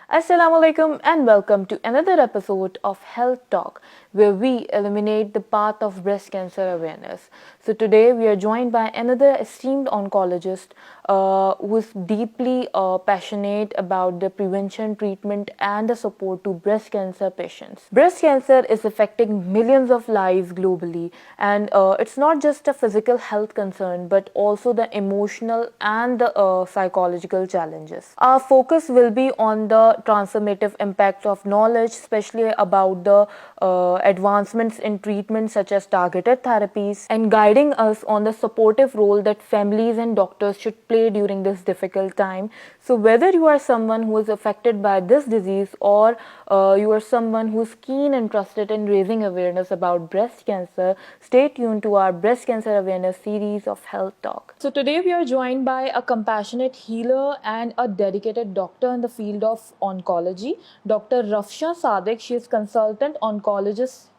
Assalamu alaikum and welcome to another episode of Health Talk, where we eliminate the path of breast cancer awareness. So today we are joined by another esteemed oncologist who is deeply passionate about the prevention, treatment and the support to breast cancer patients. Breast cancer is affecting millions of lives globally, and it's not just a physical health concern but also the emotional and the psychological challenges. Our focus will be on the transformative impact of knowledge, especially about the advancements in treatment such as targeted therapies, and guiding us on the supportive role that families and doctors should play during this difficult time. So, whether you are someone who is affected by this disease or you are someone who is keen and trusted in raising awareness about breast cancer, stay tuned to our breast cancer awareness series of Health Talk. So, today we are joined by a compassionate healer and a dedicated doctor in the field of oncology, Dr. Rafsha Sadiq. She is consultant oncologist,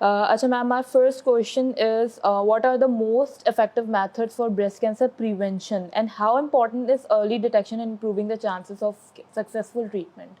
Acha ma'am, my first question is what are the most effective methods for breast cancer prevention and how important is early detection in improving the chances of successful treatment?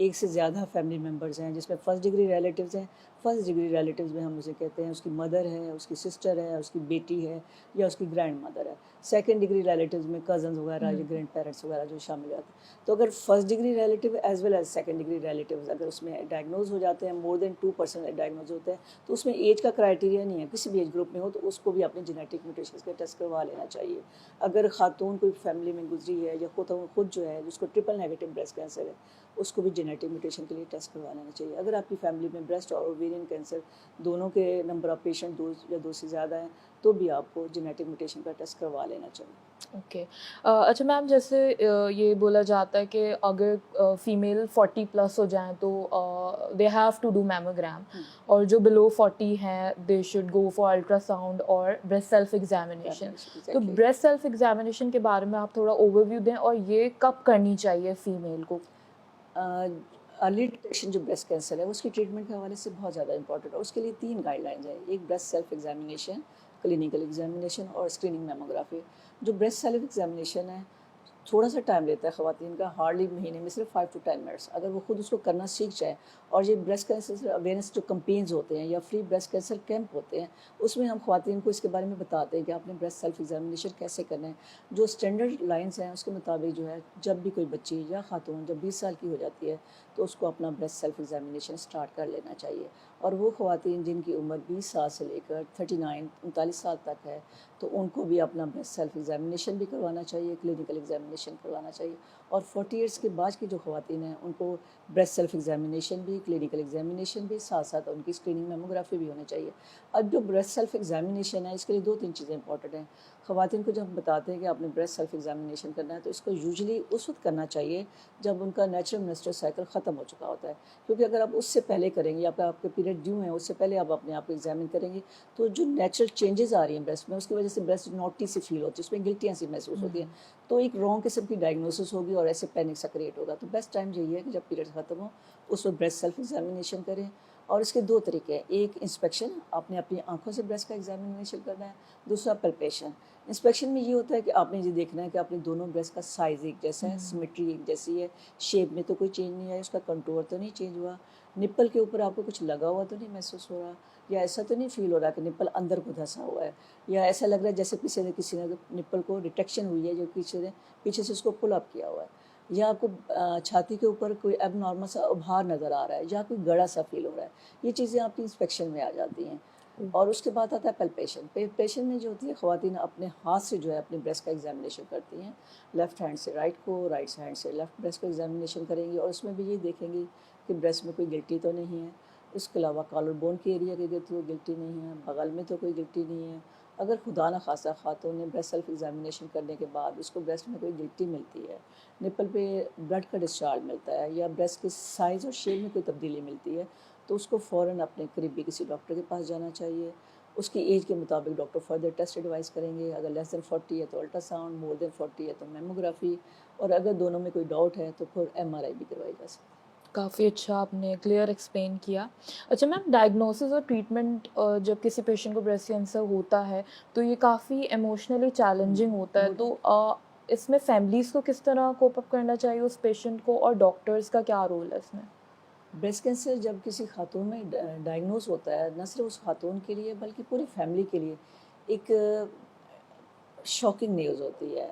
ایک سے زیادہ family members ہیں، جس میں first degree relatives ہیں. First degree relatives میں ہم اسے کہتے ہیں اس کی مدر ہے، اس کی سسٹر ہے، اس کی بیٹی ہے یا اس کی گرینڈ مدر ہے. سیکنڈ ڈگری ریلیٹیوز میں کزنز وغیرہ یا گرینڈ پیرنٹس وغیرہ جو شامل ہوتے ہیں. تو اگر first degree relative as well as second degree relatives اگر اس میں ڈائگنوز ہو جاتے ہیں، مور دین 2% ڈائگنوز ہوتے ہیں، تو اس میں ایج کا کرائٹیریا نہیں ہے. کسی بھی ایج گروپ میں ہو تو اس کو بھی اپنے جینیٹک میوٹیشنز کا ٹیسٹ کروا لینا چاہیے. اگر خاتون کوئی فیملی میں گزری ہے یا خود جو ہے جس کو ٹرپل نیگیٹو بریسٹ کینسر ہے، اس کو بھی جینیٹک میوٹیشن کے لیے ٹیسٹ کروا لینا چاہیے. اگر آپ کی فیملی میں بریسٹ اور اوویرین کینسر دونوں کے نمبر آف پیشنٹ دو یا دو سے زیادہ ہیں تو بھی آپ کو جینیٹک میوٹیشن کا ٹیسٹ کروا لینا چاہیے. اوکے. اچھا میم، جیسے یہ بولا جاتا ہے کہ اگر فیمیل 40+ ہو جائیں تو they have to do mammogram, اور جو بلو 40 ہیں they should go for ultrasound اور بریسٹ سیلف ایگزامینیشن. تو بریسٹ سیلف ایگزامینیشن کے بارے میں آپ تھوڑا اوور ویو دیں، اور یہ کب کرنی چاہیے فیمیل کو؟ ارلی ڈیٹیکشن جو بریسٹ کینسر ہے اس کی ٹریٹمنٹ کے حوالے سے بہت زیادہ امپورٹنٹ ہے. اس کے لیے 3 گائیڈ لائنز ہیں. ایک breast self examination, clinical examination اور اسکریننگ میموگرافی. جو بریسٹ سیلف ایگزامینیشن ہے تھوڑا سا ٹائم لیتا ہے خواتین کا، ہارڈلی مہینے میں صرف 5 to 10 منٹس. اگر وہ خود اس کو کرنا سیکھ جائیں، اور یہ بریسٹ کینسر اویئرنیس جو کمپینز ہوتے ہیں یا فری بریسٹ کینسر کیمپ ہوتے ہیں اس میں ہم خواتین کو اس کے بارے میں بتاتے ہیں کہ آپ نے بریسٹ سیلف ایگزامینیشن کیسے کرنا ہے. جو اسٹینڈرڈ لائنس ہیں اس کے مطابق جو ہے جب بھی کوئی بچی یا خاتون جب 20 سال کی ہو جاتی ہے تو اس کو اپنا بریسٹ سیلف ایگزامینیشن اسٹارٹ کر لینا چاہیے. اور وہ خواتین جن کی عمر 20 سال سے لے کر 39 سال تک ہے تو ان کو بھی اپنا بریسٹ سیلف ایگزامینیشن بھی کروانا چاہیے، کلینیکل ایگزامینیشن کروانا چاہیے. اور 40 ایئرس کے بعد کی جو خواتین ہیں ان کو بریسٹ سیلف ایگزامینیشن بھی، کلینیکل ایگزامینیشن بھی، ساتھ ساتھ ان کی اسکریننگ میموگرافی بھی ہونی چاہیے. اب جو بریسٹ سیلف ایگزامینیشن ہے اس کے لیے 2-3 چیزیں امپورٹنٹ ہیں. خواتین کو جب ہم بتاتے ہیں کہ آپ نے بریسٹ سیلف ایگزامینیشن کرنا ہے تو اس کو یوزلی اس وقت کرنا چاہیے جب ان کا نیچرل منسٹر سائیکل ختم ہو چکا ہوتا ہے. کیونکہ اگر آپ اس سے پہلے کریں گے، آپ کے پیریڈ ڈیو ہیں اس سے پہلے آپ اپنے آپ کو ایگزامن کریں گے تو جو نیچرل چینجز آ رہی ہیں بریسٹ میں اس کی وجہ سے بریسٹ نوٹی سی فیل ہوتی ہے، اس میں گلٹیاں سی محسوس ہوتی ہیں، تو ایک رانگ قسم کی ڈائگنوسس ہوگی اور ایسے پینک سا کریٹ ہوگا. تو بیسٹ ٹائم یہی ہے کہ جب پیریڈ ختم ہو اس وقت بریسٹ سیلف ایگزامینیشن کریں. اور اس کے 2 طریقے ہیں. ایک انسپیکشن، آپ نے اپنی آنکھوں سے بریسٹ کا ایگزامینیشن کرنا ہے. دوسرا پلپیشن. انسپیکشن میں یہ ہوتا ہے کہ آپ نے یہ دیکھنا ہے کہ اپنے دونوں بریسٹ کا سائز ایک جیسا ہے، سیمیٹری ایک جیسی ہے، شیپ میں تو کوئی چینج نہیں ہے، اس کا کنٹور تو نہیں چینج ہوا، نپل کے اوپر آپ کو کچھ لگا ہوا تو نہیں محسوس ہو رہا، یا ایسا تو نہیں فیل ہو رہا کہ نپل اندر کو دھسا ہوا ہے، یا ایسا لگ رہا ہے جیسے کسی نے نپل کو ڈیٹیکشن ہوئی ہے جو پیچھے سے اس کو پل اپ کیا ہوا ہے، یا آپ کو چھاتی کے اوپر کوئی ایب نارمل سا ابھار نظر آ رہا ہے، یا کوئی گڑا سا فیل ہو رہا ہے. یہ چیزیں آپ کی انسپیکشن میں آ جاتی ہیں. اور اس کے بعد آتا ہے پلپیشن. پلپیشن میں جو ہوتی ہے خواتین اپنے ہاتھ سے جو ہے اپنے بریسٹ کا ایگزامینیشن کرتی ہیں، لیفٹ ہینڈ سے رائٹ کو، رائٹ ہینڈ سے لیفٹ بریسٹ کو ایگزامینیشن کریں گی. اور اس میں بھی یہ دیکھیں گی کہ بریسٹ میں کوئی گلٹی تو نہیں ہے. اس کے علاوہ کالر بون کے ایریا کی اگر تو گلٹی نہیں ہے، بغل میں تو کوئی گلٹی نہیں ہے. اگر خدا نہ خواستہ خاتون نے بریسٹ سیلف ایگزامینیشن کرنے کے بعد اس کو بریسٹ میں کوئی گلٹی ملتی ہے، نپل پہ بلڈ کا ڈسچارج ملتا ہے، یا بریسٹ کے سائز اور شیپ میں کوئی تبدیلی ملتی ہے، تو اس کو فوراً اپنے قریبی کسی ڈاکٹر کے پاس جانا چاہیے. اس کی ایج کے مطابق ڈاکٹر فردر ٹیسٹ ایڈوائز کریں گے. اگر لیس دین 40 ہے تو الٹرا ساؤنڈ، مور دین 40 ہے تو میموگرافی، اور اگر دونوں میں کوئی ڈاؤٹ ہے تو پھر MRI بھی کروائی جا سکتی ہے. کافی اچھا آپ نے کلیئر ایکسپلین کیا. اچھا میم، ڈائگنوسس اور ٹریٹمنٹ جب کسی پیشنٹ کو بریسٹ کینسر ہوتا ہے تو یہ کافی ایموشنلی چیلنجنگ ہوتا ہے، تو اس میں فیملیز کو کس طرح کوپ اپ کرنا چاہیے اس پیشنٹ کو، اور ڈاکٹرز کا کیا رول ہے اس میں؟ بریسٹ کینسر جب کسی خاتون میں ڈائگنوز ہوتا ہے، نہ صرف اس خاتون کے لیے بلکہ پوری فیملی کے لیے ایک شاکنگ نیوز ہوتی ہے.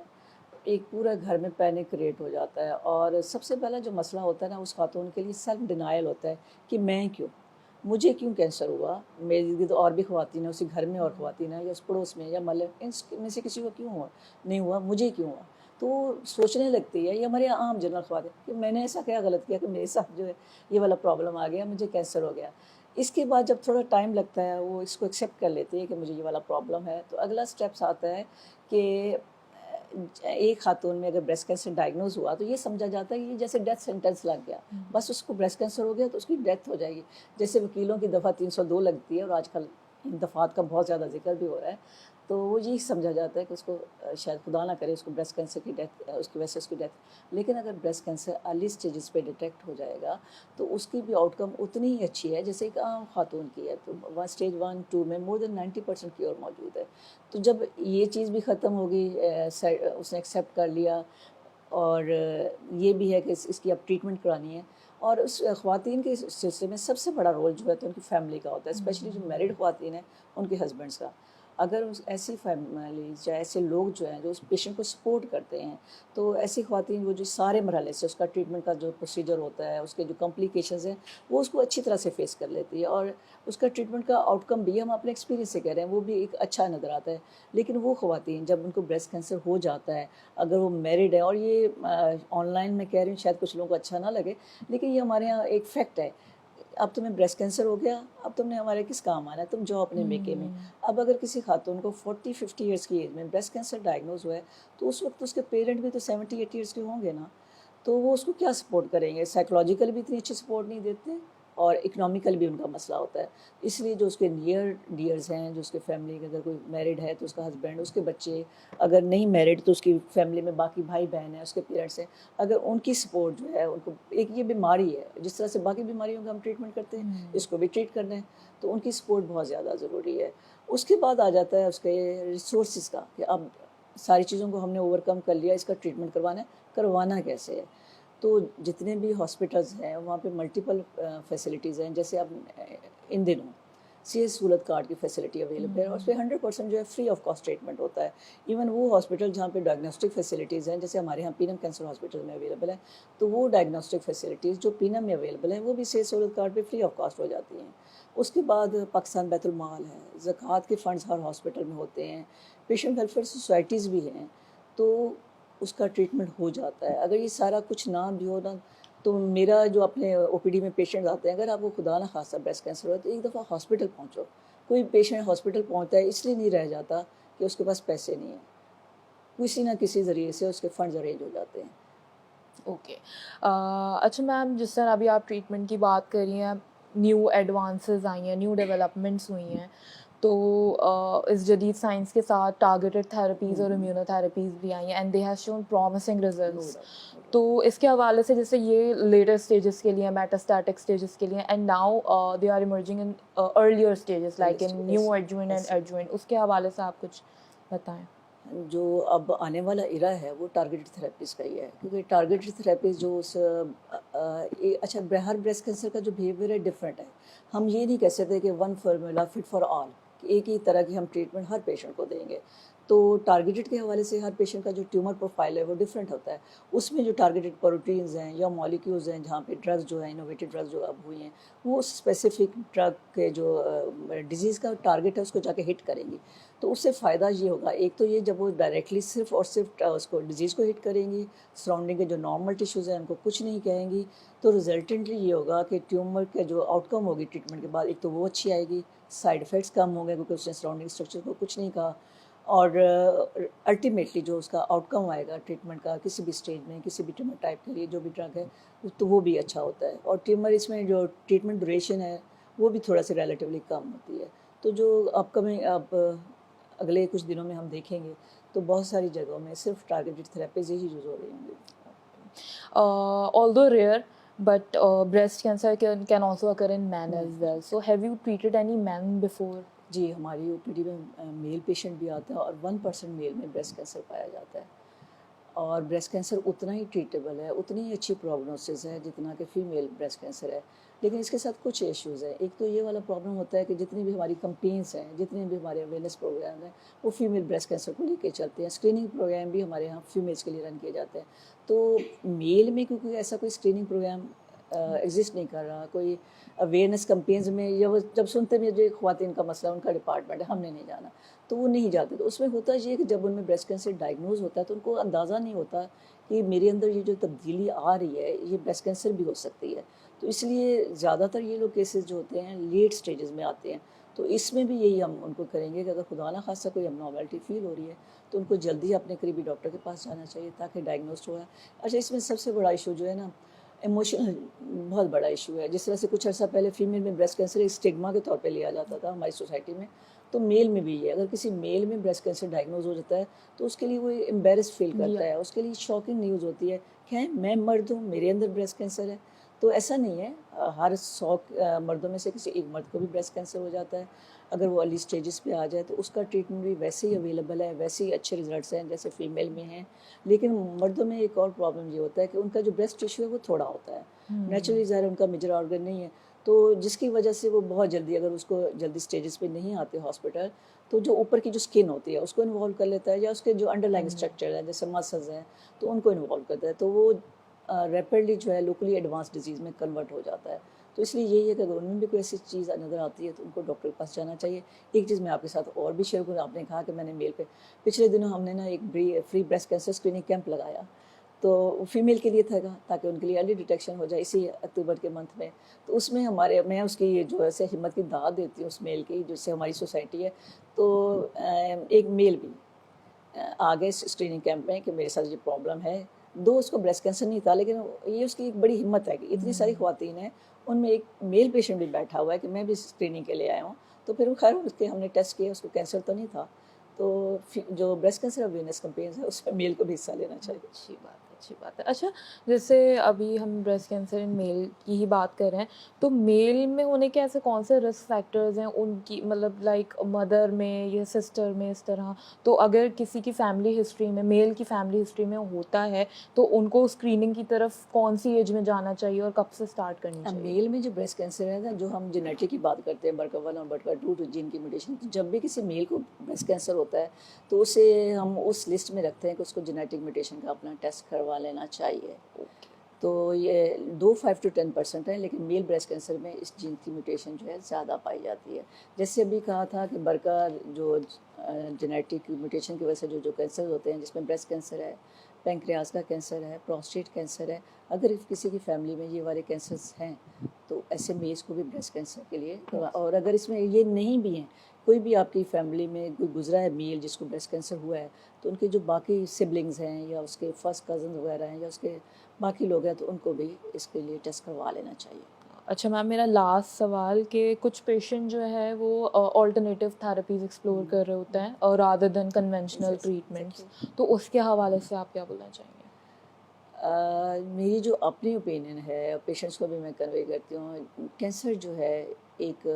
ایک پورا گھر میں پینک کریٹ ہو جاتا ہے. اور سب سے پہلا جو مسئلہ ہوتا ہے نا اس خاتون کے لیے سیلف ڈینائل ہوتا ہے کہ میں کیوں، مجھے کیوں کینسر ہوا، میری تو اور بھی خواتین ہیں، اسی گھر میں اور خواتین ہیں، یا اس پڑوس میں یا محلے میں سے کسی کو کیوں ہوا نہیں ہوا، مجھے کیوں ہوا. تو سوچنے لگتی ہے، یہ ہمارے عام جنرل خواتین کہ میں نے ایسا کیا غلط کیا کہ میرے ساتھ جو ہے یہ والا پرابلم آ گیا، مجھے کینسر ہو گیا. اس کے بعد جب تھوڑا ٹائم لگتا ہے وہ اس کو ایکسیپٹ کر لیتی ہے کہ مجھے یہ والا پرابلم ہے، تو اگلا اسٹیپس آتا ہے کہ ایک خاتون میں اگر بریسٹ کینسر ڈائگنوز ہوا تو یہ سمجھا جاتا ہے کہ جیسے ڈیتھ سینٹنس لگ گیا، بس اس کو بریسٹ کینسر ہو گیا تو اس کی ڈیتھ ہو جائے گی. جیسے وکیلوں کی دفعہ 302 لگتی ہے، اور آج کل ان دفعات کا بہت زیادہ ذکر بھی ہو رہا ہے، تو وہ یہی سمجھا جاتا ہے کہ اس کو شاید خدا نہ کرے اس کو بریسٹ کینسر کی ڈیتھ، اس کی وجہ سے اس کی ڈیتھ. لیکن اگر بریسٹ کینسر ارلی سٹیجز پہ ڈیٹیکٹ ہو جائے گا تو اس کی بھی آؤٹ کم اتنی ہی اچھی ہے جیسے ایک عام خاتون کی ہے. تو اسٹیج 1-2 میں مور دین 90% کیور موجود ہے. تو جب یہ چیز بھی ختم ہوگی، اس نے ایکسیپٹ کر لیا، اور یہ بھی ہے کہ اس کی اب ٹریٹمنٹ کرانی ہے. اور اس خواتین کے سلسلے میں سب سے بڑا رول جو ہے تو ان کی فیملی کا ہوتا ہے، اسپیشلی جو میرڈ خواتین ہیں ان کے ہسبینڈس کا. اگر ایسی فیملیز یا ایسے لوگ جو ہیں جو اس پیشنٹ کو سپورٹ کرتے ہیں تو ایسی خواتین وہ جو سارے مرحلے سے اس کا ٹریٹمنٹ کا جو پروسیجر ہوتا ہے، اس کے جو کمپلیکیشنز ہیں وہ اس کو اچھی طرح سے فیس کر لیتی ہے، اور اس کا ٹریٹمنٹ کا آؤٹ کم بھی ہم اپنے ایکسپیرینس سے کہہ رہے ہیں وہ بھی ایک اچھا نظر آتا ہے. لیکن وہ خواتین جب ان کو بریسٹ کینسر ہو جاتا ہے، اگر وہ میرڈ ہے، اور یہ آن لائن میں کہہ رہی ہوں شاید کچھ لوگوں کو اچھا نہ لگے لیکن یہ ہمارے یہاں ایک فیکٹ ہے، اب تمہیں بریسٹ کینسر ہو گیا، اب تم نے ہمارے کس کام آنا ہے، تم جاؤ اپنے میکے میں. اب اگر کسی خاتون کو 40-50 ایئرس کی ایج میں بریسٹ کینسر ڈائگنوز ہوا ہے تو اس وقت اس کے پیرنٹ بھی تو 70-80 ایئرس کے ہوں گے نا، تو وہ اس کو کیا سپورٹ کریں گے؟ سائیکولوجیکل بھی اتنی اچھی سپورٹ نہیں دیتے اور اکنامیکل بھی ان کا مسئلہ ہوتا ہے. اس لیے جو اس کے نیئر ڈیئرز ہیں، جو اس کے فیملی کے اگر کوئی میرڈ ہے تو اس کا ہسبینڈ، اس کے بچے، اگر نہیں میرڈ تو اس کی فیملی میں باقی بھائی بہن ہیں، اس کے پیرنٹس ہیں، اگر ان کی سپورٹ جو ہے ان کو، ایک یہ بیماری ہے جس طرح سے باقی بیماریوں کا ہم ٹریٹمنٹ کرتے ہیں اس کو بھی ٹریٹ کرنا ہے، تو ان کی سپورٹ بہت زیادہ ضروری ہے. اس کے بعد آ جاتا ہے اس کے ریسورسز کا کہ اب ساری چیزوں کو ہم نے اوور کم کر لیا، اس کا ٹریٹمنٹ کروانا کیسے ہے. تو جتنے بھی ہاسپٹلز ہیں وہاں پہ ملٹیپل فیسلٹیز ہیں، جیسے اب ان دنوں سی ایس سہولت کارڈ کی فیسلٹی اویلیبل ہے، اور اس پہ 100% جو ہے فری آف کاسٹ ٹریٹمنٹ ہوتا ہے. ایون وہ ہاسپٹل جہاں پہ ڈائگنوسٹک فیسلٹیز ہیں، جیسے ہمارے یہاں پینم کینسر ہاسپٹل میں اویلیبل ہے، تو وہ ڈائگنوسٹک فیسلٹیز جو پینم میں اویلیبل ہیں وہ بھی سی ایس سہولت کارڈ پہ فری آف کاسٹ ہو جاتی ہیں. اس کے بعد پاکستان بیت المال ہے، زکوٰۃ کے فنڈز ہر ہاسپٹل میں ہوتے ہیں، پیشنٹ ویلفیئر سوسائٹیز بھی ہیں، تو اس کا ٹریٹمنٹ ہو جاتا ہے. اگر یہ سارا کچھ نہ بھی ہو نا، تو میرا جو اپنے او پی ڈی میں پیشنٹ آتے ہیں، اگر آپ کو خدا نہ خاصہ بریسٹ کینسر ہو تو ایک دفعہ ہاسپٹل پہنچو. کوئی پیشنٹ ہاسپٹل پہنچتا ہے اس لیے نہیں رہ جاتا کہ اس کے پاس پیسے نہیں ہیں، کسی نہ کسی ذریعے سے اس کے فنڈز ارینج ہو جاتے ہیں. اوکے. اچھا میم، جس طرح ابھی آپ ٹریٹمنٹ کی بات کر رہی ہیں، نیو ایڈوانسز آئی ہیں، نیو ڈیولپمنٹس ہوئی ہیں، تو اس جدید سائنس کے ساتھ ٹارگیٹڈ تھراپیز اور امیونو تھراپیز بھی آئی ہیں and they have shown promising results. تو اس کے حوالے سے جیسے یہ لیٹر اسٹیجز کے لیے، میٹاسٹیٹک اسٹیجز کے لیے، and now they are emerging in earlier stages like in neoadjuvant and adjuvant, اس کے حوالے سے آپ کچھ بتائیں. جو اب آنے والا ایرا ہے وہ ٹارگیٹڈ تھراپیز کا ہی ہے، کیونکہ ٹارگیٹڈ تھراپیز جو اچھا ہر بریسٹ کینسر کا جو بیہیویئر ہے ڈفرینٹ ہے. ہم یہ نہیں کہہ سکتے کہ one formula fit for all, کہ ایک ہی طرح کی ہم ٹریٹمنٹ ہر پیشنٹ کو دیں گے. تو ٹارگیٹڈ کے حوالے سے ہر پیشنٹ کا جو ٹیومر پروفائل ہے وہ ڈفرینٹ ہوتا ہے. اس میں جو ٹارگیٹڈ پروٹینز ہیں یا مالیکیولز ہیں، جہاں پہ ڈرگز جو ہیں، انوویٹیو ڈرگز جو اب ہوئی ہیں، وہ اسپیسیفک ڈرگ کے جو ڈیزیز کا ٹارگیٹ ہے اس کو جا کے ہٹ کریں گی. تو اس سے فائدہ یہ ہوگا، ایک تو یہ جب وہ ڈائریکٹلی صرف اور صرف اس کو ڈیزیز کو ہٹ کریں گی، سراؤنڈنگ کے جو نارمل ٹیشوز ہیں ان کو کچھ نہیں کہیں گی، تو ریزلٹنٹلی یہ ہوگا کہ ٹیومر کے جو آؤٹ کم ہوگی ٹریٹمنٹ کے بعد، ایک تو وہ اچھی آئے گی، سائڈ افیکٹس کم ہوں گے کیونکہ اس نے سراؤنڈنگ اسٹرکچر کو کچھ نہیں کہا، اور الٹیمیٹلی جو اس کا آؤٹ کم آئے گا ٹریٹمنٹ کا کسی بھی اسٹیج میں کسی بھی ٹیومر ٹائپ کے لیے جو بھی ڈرگ ہے تو وہ بھی اچھا ہوتا ہے. اور ٹیومر اس میں جو ٹریٹمنٹ ڈوریشن ہے وہ بھی تھوڑا سا ریلیٹیولی کم ہوتی ہے. تو جو اپ کمنگ اب اگلے کچھ دنوں میں ہم دیکھیں گے تو بہت ساری جگہوں میں صرف ٹارگیٹڈ تھراپیز ہی یوز ہو رہی ہوں گی. Although rare, but breast cancer can also occur in men as well. So have you treated any men before? جی، ہماری او پی ڈی میں میل پیشنٹ بھی آتا ہے اور 1% میل میں بریسٹ کینسر پایا جاتا ہے. اور بریسٹ کینسر اتنا ہی ٹریٹیبل ہے، اتنی ہی اچھی پروگنوسس ہے جتنا کہ فیمیل بریسٹ کینسر ہے. لیکن اس کے ساتھ کچھ ایشوز ہیں. ایک تو یہ والا پرابلم ہوتا ہے کہ جتنی بھی ہماری کمپینس ہیں، جتنے بھی ہمارے اویئرنیس پروگرام ہیں، وہ فیمیل بریسٹ کینسر کو لے کے چلتے ہیں. اسکریننگ پروگرام بھی ہمارے یہاں فیمیلس کے لیے رن کیے جاتے ہیں. تو میل میں کیونکہ ایسا کوئی اسکریننگ پروگرام ایگزسٹ نہیں کر رہا، کوئی اویئرنیس کمپینز میں، یا وہ جب سنتے ہیں جو خواتین کا مسئلہ ان کا ڈپارٹمنٹ ہے ہم نے نہیں جانا، تو وہ نہیں جاتے. تو اس میں ہوتا یہ کہ جب ان میں بریسٹ کینسر ڈائگنوز ہوتا ہے تو ان کو اندازہ نہیں ہوتا کہ میرے اندر یہ جو تبدیلی آ رہی ہے یہ بریسٹ کینسر بھی ہو سکتی ہے. تو اس لیے زیادہ تر یہ لوگ کیسز جو ہوتے ہیں لیٹ سٹیجز میں آتے ہیں. تو اس میں بھی یہی ہم ان کو کریں گے کہ اگر خدا نہ خاصہ کوئی اب نارملٹی فیل ہو رہی ہے تو ان کو جلدی اپنے قریبی ڈاکٹر کے پاس جانا چاہیے تاکہ ڈائگنوسٹ ہوا ہے. اچھا، اس میں سب سے بڑا ایشو جو ہے نا، ایموشنل بہت بڑا ایشو ہے. جس طرح سے کچھ عرصہ پہلے فیمیل میں بریسٹ کینسر ایک اسٹگما کے طور پہ لیا جاتا تھا ہماری سوسائٹی میں، تو میل میں بھی یہ اگر کسی میل میں بریسٹ کینسر ڈائگنوز ہو جاتا ہے تو اس کے لیے وہ امبیرس فیل کرتا ہے، اس کے لیے شاکنگ نیوز ہوتی ہے کہ میں مرد ہوں، میرے اندر بریسٹ کینسر ہے. تو ایسا نہیں ہے, ہر 100 مردوں میں سے کسی ایک مرد کو بھی بریسٹ کینسر ہو جاتا ہے. اگر وہ ارلی اسٹیجز پہ آ جائے تو اس کا ٹریٹمنٹ بھی ویسے ہی اویلیبل ہے, ویسے ہی اچھے ریزلٹس ہیں جیسے فیمیل میں ہیں. لیکن مردوں میں ایک اور پرابلم یہ ہوتا ہے کہ ان کا جو بریسٹ ٹیشو ہے وہ تھوڑا ہوتا ہے, نیچرلی ظاہر ان کا میجر آرگن نہیں ہے, تو جس کی وجہ سے وہ بہت جلدی, اگر اس کو جلدی اسٹیجز پہ نہیں آتے ہاسپٹل, تو جو اوپر کی جو اسکن ہوتی ہے اس کو انوالو کر لیتا ہے, یا اس کے جو انڈر لائن اسٹرکچر ہے جیسے مسلز ہیں تو ان کو انوالو کرتا ہے, تو وہ ریپڈلی جو ہے لوکلی ایڈوانس ڈیزیز میں کنورٹ ہو جاتا ہے. تو اس لیے یہی ہے کہ اگر ان میں بھی کوئی ایسی چیز نظر آتی ہے تو ان کو ڈاکٹر کے پاس جانا چاہیے. ایک چیز میں آپ کے ساتھ اور بھی شیئر کروں, آپ نے کہا کہ میں نے میل پہ پچھلے دنوں ہم نے نا ایک free breast cancer screening camp لگایا, تو فیمیل کے لیے تھا تاکہ ان کے لیے ارلی ڈیٹیکشن ہو جائے اسی اکتوبر کے منتھ میں. تو اس میں میں اس کی جو ہے ہمت کی داد دیتی ہوں اس میل کی, جس سے ہماری سوسائٹی ہے. تو ایک میل بھی آ گئے اسکریننگ کیمپ میں کہ میرے ساتھ یہ پرابلم ہے. اس کو بریسٹ کینسر نہیں تھا, لیکن یہ اس کی ایک بڑی ہمت ہے کہ اتنی ساری خواتین ہیں, ان میں ایک میل پیشنٹ بھی بیٹھا ہوا ہے کہ میں بھی اسکریننگ کے لیے آیا ہوں. تو پھر خیر اس کے ہم نے ٹیسٹ کیا, اس کو کینسر تو نہیں تھا. تو جو بریسٹ کینسر اویئرنیس کمپینز ہے اس میں میل کو بھی حصہ لینا چاہیے. اچھی بات ہے. اچھا, جیسے ابھی ہم بریسٹ کینسر ان میل کی ہی بات کر رہے ہیں, تو میل میں ہونے کے ایسے کون سے رسک فیکٹرز ہیں ان کی, مطلب لائک مدر میں یا سسٹر میں اس طرح, تو اگر کسی کی فیملی ہسٹری میں, میل کی فیملی ہسٹری میں ہوتا ہے تو ان کو اسکریننگ کی طرف کون سی ایج میں جانا چاہیے اور کب سے اسٹارٹ کرنی چاہیے؟ میل میں جو بریسٹ کینسر ہے نا, جو ہم جینیٹک کی بات کرتے ہیں, BRCA1 اور BRCA2 جین کی میوٹیشن, تو جب بھی کسی میل کو بریسٹ کینسر ہوتا ہے تو اسے ہم اس لسٹ میں رکھتے ہیں کہ اس کو جینیٹک میوٹیشن کا اپنا ٹیسٹ کروا لینا چاہیے. تو یہ 5 to 10% ہے, لیکن میل بریسٹ کینسر میں اس جین کی میوٹیشن جو ہے زیادہ پائی جاتی ہے. جیسے ابھی کہا تھا کہ BRCA جو جینیٹک میوٹیشن کی وجہ سے جو کینسر ہوتے ہیں, جس میں بریسٹ کینسر ہے, پینکریاس کا کینسر ہے, پروسٹیٹ کینسر ہے, اگر کسی کی فیملی میں یہ والے کینسرز ہیں تو ایسے میز کو بھی بریسٹ کینسر کے لیے. اور اگر اس میں یہ نہیں بھی ہیں, کوئی بھی آپ کی فیملی میں کوئی گزرا ہے میل جس کو بریسٹ کینسر ہوا ہے, تو ان کے جو باقی سبلنگز ہیں یا اس کے فرسٹ کزن وغیرہ ہیں یا اس کے باقی لوگ ہیں, تو ان کو بھی اس کے لیے ٹیسٹ کروا لینا چاہیے. اچھا میم, میرا لاسٹ سوال کہ کچھ پیشنٹ جو ہے وہ آلٹرنیٹیو تھراپیز ایکسپلور کر رہے ہوتے ہیں رادر دین کنونشنل ٹریٹمنٹس, تو اس کے حوالے سے آپ کیا بولنا چاہیں گے؟ میری جو اپنی اوپینین ہے, پیشنٹس کو بھی میں کنوے کرتی ہوں, کینسر جو ہے ایک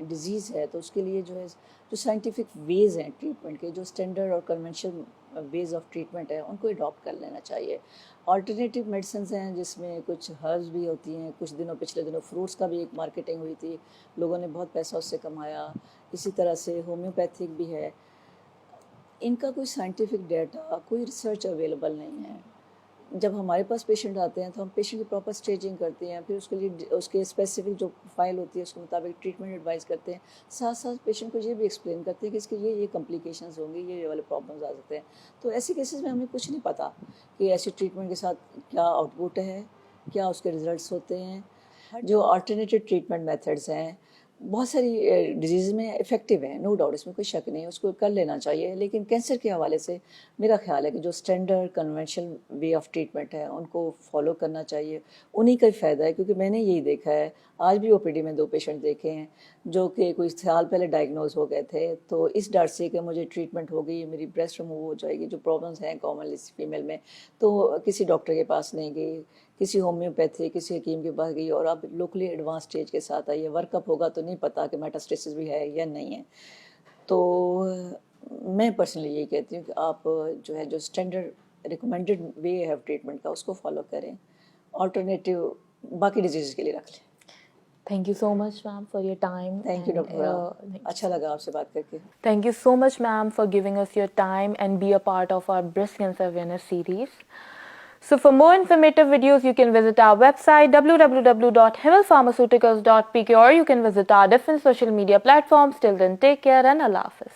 ڈیزیز ہے, تو اس کے لیے جو ہے جو سائنٹیفک ویز ہیں ٹریٹمنٹ کے, جو اسٹینڈرڈ اور کنونشنل ویز آف ٹریٹمنٹ ہے, ان کو اڈاپٹ کر لینا چاہیے. آلٹرنیٹیو میڈیسنز ہیں جس میں کچھ ہربز بھی ہوتی ہیں, پچھلے دنوں فروٹس کا بھی ایک مارکیٹنگ ہوئی تھی, لوگوں نے بہت پیسہ اس سے کمایا. اسی طرح سے ہومیوپیتھک بھی ہے. ان کا کوئی سائنٹیفک ڈیٹا, کوئی ریسرچ اویلیبل نہیں ہے. جب ہمارے پاس پیشنٹ آتے ہیں تو ہم پیشنٹ کی پراپر اسٹیجنگ کرتے ہیں, پھر اس کے لیے اس کے اسپیسیفک جو فائل ہوتی ہے اس کے مطابق ٹریٹمنٹ ایڈوائز کرتے ہیں. ساتھ ساتھ پیشنٹ کو یہ بھی ایکسپلین کرتے ہیں کہ اس کے یہ کمپلیکیشنز ہوں گی, یہ والے پرابلمز آ سکتے ہیں. تو ایسے کیسز میں ہمیں کچھ نہیں پتہ کہ ایسی ٹریٹمنٹ کے ساتھ کیا آؤٹ پٹ ہے, کیا اس کے ریزلٹس ہوتے ہیں. جو آلٹرنیٹیو ٹریٹمنٹ میتھڈس ہیں بہت ساری ڈیزیز میں افیکٹو ہیں, نو ڈاؤٹ, اس میں کوئی شک نہیں ہے, اس کو کر لینا چاہیے. لیکن کینسر کے حوالے سے میرا خیال ہے کہ جو standard conventional way of treatment ہے ان کو فالو کرنا چاہیے. انہی کا ہی فائدہ ہے, کیونکہ میں نے یہی دیکھا ہے, آج بھی OPD میں 2 پیشنٹ دیکھے ہیں جو کہ کوئی سال پہلے ڈائگنوز ہو گئے تھے, تو اس ڈر سے کہ مجھے ٹریٹمنٹ ہوگی, میری بریسٹ ریموو ہو جائے گی, جو پرابلمس ہیں کامنلی فیمیل میں, تو کسی ڈاکٹر کے پاس نہیں گئی, کسی ہومیوپیتھی کسی حکیم کے پاس گئی, اور اب لوکلی ایڈوانس اسٹیج کے ساتھ آئی ہے. ورک اپ ہوگا تو نہیں پتہ کہ میٹاسٹیسس بھی ہے یا نہیں ہے. تو میں پرسنلی یہی کہتی ہوں کہ آپ جو ہے جو اسٹینڈرڈ ریکمینڈڈ وے ہے ٹریٹمنٹ کا اس کو فالو کریں, آلٹرنیٹیو باقی ڈیزیز کے لیے رکھ لیں. Thank you so much ma'am for your time. Thank you doctor, اچھا لگا آپ سے بات کر کے. Thank you so much, ma'am, for giving us your time and be a part of our breast cancer awareness series. So for more informative videos, you can visit our website www.himalpharmaceuticals.pk, or you can visit our different social media platforms. Till then, take care and Allah Hafiz.